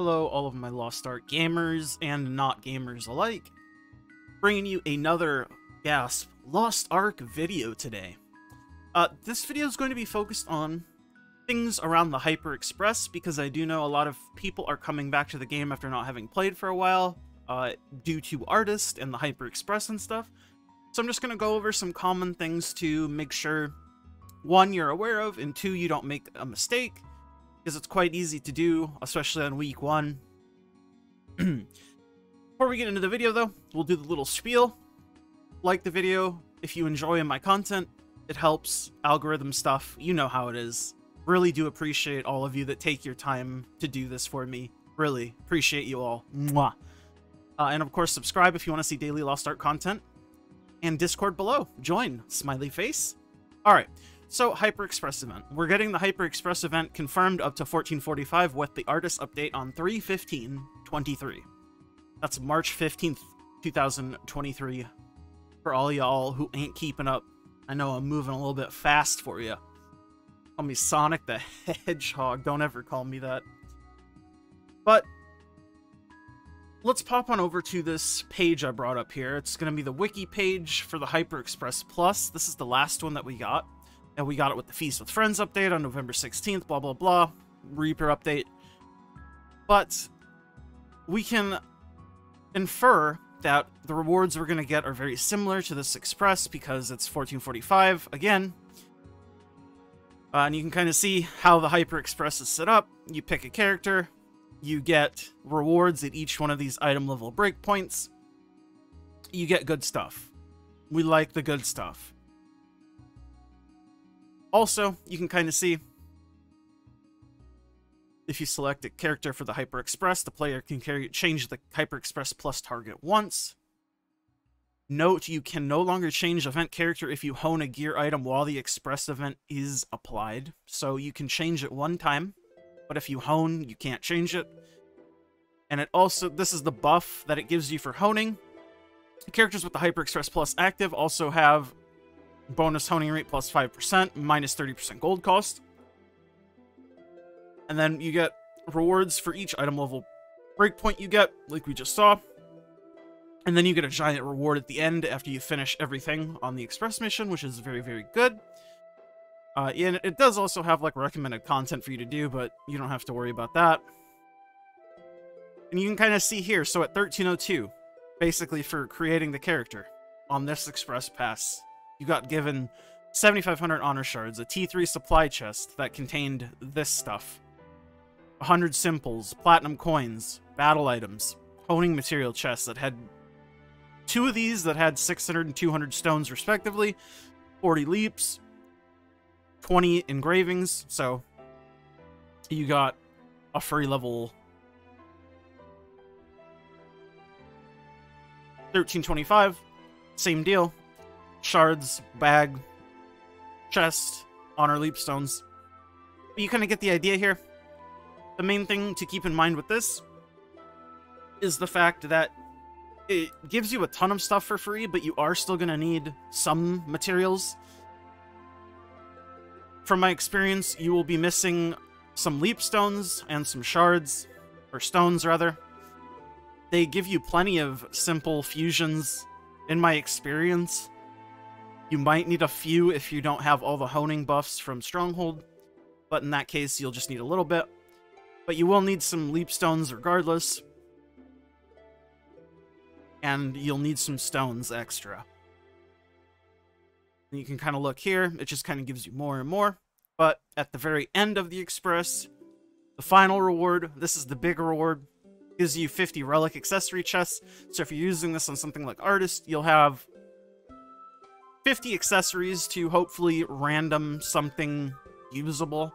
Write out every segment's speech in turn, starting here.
Hello, all of my Lost Ark gamers and not gamers alike. Bringing you another, gasp, Lost Ark video today. This video is going to be focused on things around the Hyper Express, because I do know a lot of people are coming back to the game after not having played for a while, due to Artist and the Hyper Express and stuff. So I'm just going to go over some common things to make sure, one, you're aware of, and two, you don't make a mistake, because it's quite easy to do, especially on week one. Before we get into the video, though, we'll do the little spiel. Like the video if you enjoy my content. It helps. Algorithm stuff, you know how it is. Really do appreciate all of you that take your time to do this for me. Really appreciate you all. Mwah. And of course, subscribe if you want to see daily Lost Ark content. And Discord below. Join. Smiley face. Alright. So, Hyper Express event. We're getting the Hyper Express event confirmed up to 1445 with the Artist update on 3/15/23. That's March 15th, 2023. For all y'all who ain't keeping up. I know I'm moving a little bit fast for you. Call me Sonic the Hedgehog. Don't ever call me that. But let's pop on over to this page I brought up here. It's going to be the wiki page for the Hyper Express Plus. This is the last one that we got. And we got it with the Feast with Friends update on November 16th, blah, blah, blah. Reaper update. But we can infer that the rewards we're going to get are very similar to this Express because it's 1445 again. And you can kind of see how the Hyper Express is set up. You pick a character. You get rewards at each one of these item level breakpoints. You get good stuff. We like the good stuff. Also, you can kind of see, if you select a character for the Hyper Express, the player can change the Hyper Express Plus target once. Note, you can no longer change event character if you hone a gear item while the Express event is applied. So you can change it one time, but if you hone, you can't change it. And it also, this is the buff that it gives you for honing. Characters with the Hyper Express Plus active also have bonus honing rate plus 5%, minus 30% gold cost. And then you get rewards for each item level breakpoint you get, like we just saw. And then you get a giant reward at the end after you finish everything on the Express mission, which is very, very good. And it does also have, like, recommended content for you to do, but you don't have to worry about that. And you can kind of see here, so at 1302, basically for creating the character on this Express Pass, you got given 7,500 honor shards, a T3 supply chest that contained this stuff, 100 simples, platinum coins, battle items, honing material chests that had 2 of these that had 600 and 200 stones respectively, 40 leaps, 20 engravings, so you got a free level 1325, same deal. Shards, bag, chest, honor leap stones. But you kind of get the idea here. The main thing to keep in mind with this is the fact that it gives you a ton of stuff for free, but you are still going to need some materials. From my experience, you will be missing some leap stones and some shards, or stones rather. They give you plenty of simple fusions in my experience. You might need a few if you don't have all the honing buffs from Stronghold, but in that case, you'll just need a little bit. But you will need some leap stones regardless. And you'll need some stones extra. And you can kind of look here, it just kind of gives you more and more. But at the very end of the Express, the final reward, this is the big reward, gives you 50 relic accessory chests. So if you're using this on something like Artist, you'll have 50 accessories to hopefully random something usable.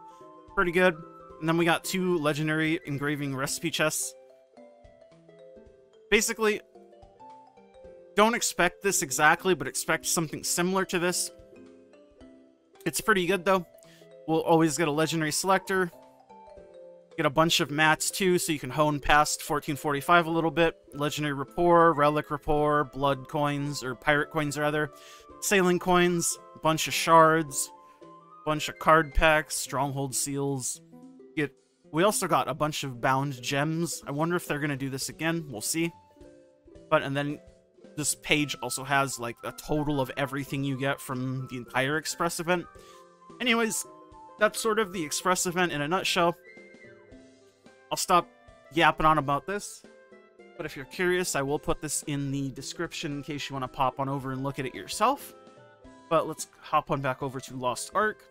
Pretty good. And then we got 2 legendary engraving recipe chests. Basically, don't expect this exactly, but expect something similar to this. It's pretty good, though. We'll always get a legendary selector. Get a bunch of mats, too, so you can hone past 1445 a little bit. Legendary rapport, relic rapport, blood coins, or pirate coins, rather. Sailing coins, a bunch of shards, bunch of card packs, stronghold seals. Get We also got a bunch of bound gems. I wonder if they're going to do this again. We'll see. But, and then this page also has, like, a total of everything you get from the entire Express event. Anyways, that's sort of the Express event in a nutshell. I'll stop yapping on about this. But if you're curious, I will put this in the description in case you want to pop on over and look at it yourself. But let's hop on back over to Lost Ark.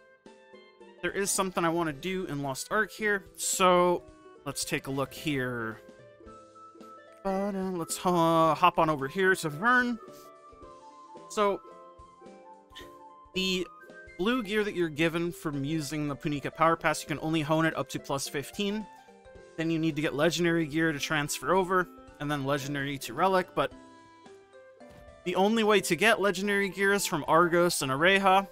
There is something I want to do in Lost Ark here, so let's take a look here. Let's hop on over here to Vern. So, the blue gear that you're given from using the Punika Power Pass, you can only hone it up to plus 15. Then you need to get legendary gear to transfer over, and then legendary to Relic, but the only way to get legendary gear is from Argos and Areha.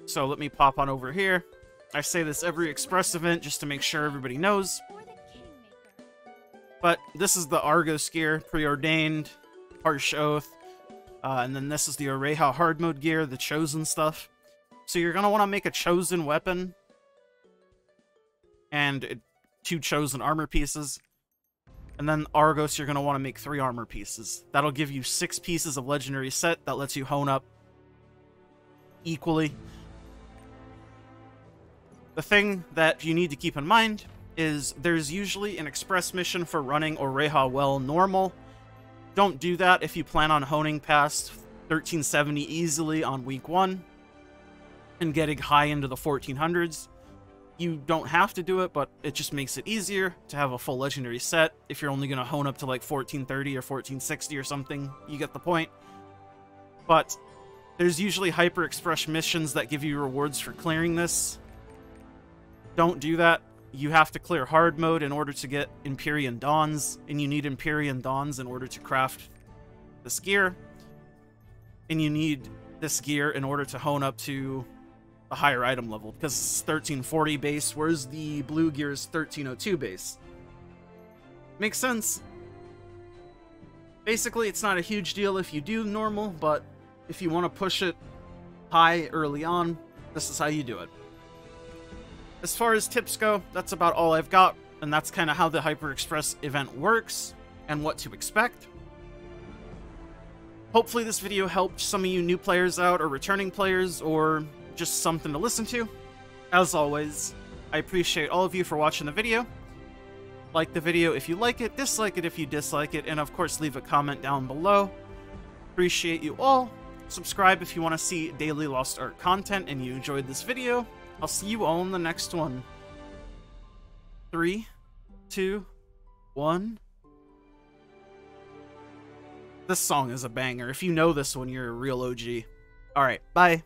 So let me pop on over here. I say this every Express event just to make sure everybody knows. But this is the Argos gear, Preordained, Harsh Oath, and then this is the Areha hard mode gear, the Chosen stuff. So you're going to want to make a Chosen weapon and 2 Chosen armor pieces. And then Argos, you're going to want to make 3 armor pieces. That'll give you 6 pieces of legendary set that lets you hone up equally. The thing that you need to keep in mind is there's usually an Express mission for running Areha well normal. Don't do that if you plan on honing past 1370 easily on week 1 and getting high into the 1400s. You don't have to do it, but it just makes it easier to have a full legendary set. If you're only going to hone up to like 1430 or 1460 or something, you get the point. But there's usually Hyper Express missions that give you rewards for clearing this. Don't do that. You have to clear hard mode in order to get Empyrean Dawns, and you need Empyrean Dawns in order to craft this gear. And you need this gear in order to hone up to a higher item level, because it's 1340 base, whereas the blue gear is 1302 base. Makes sense. Basically, it's not a huge deal if you do normal, but if you want to push it high early on, this is how you do it. As far as tips go, that's about all I've got, and that's kind of how the Hyper Express event works, and what to expect. Hopefully this video helped some of you new players out, or returning players, or just something to listen to. As always, I appreciate all of you for watching the video. Like the video if you like it, dislike it if you dislike it, and of course leave a comment down below. Appreciate you all. Subscribe if you want to see daily Lost Ark content and you enjoyed this video. I'll see you all in the next one. 3, 2, 1. This song is a banger. If you know this one, you're a real OG. Alright, bye.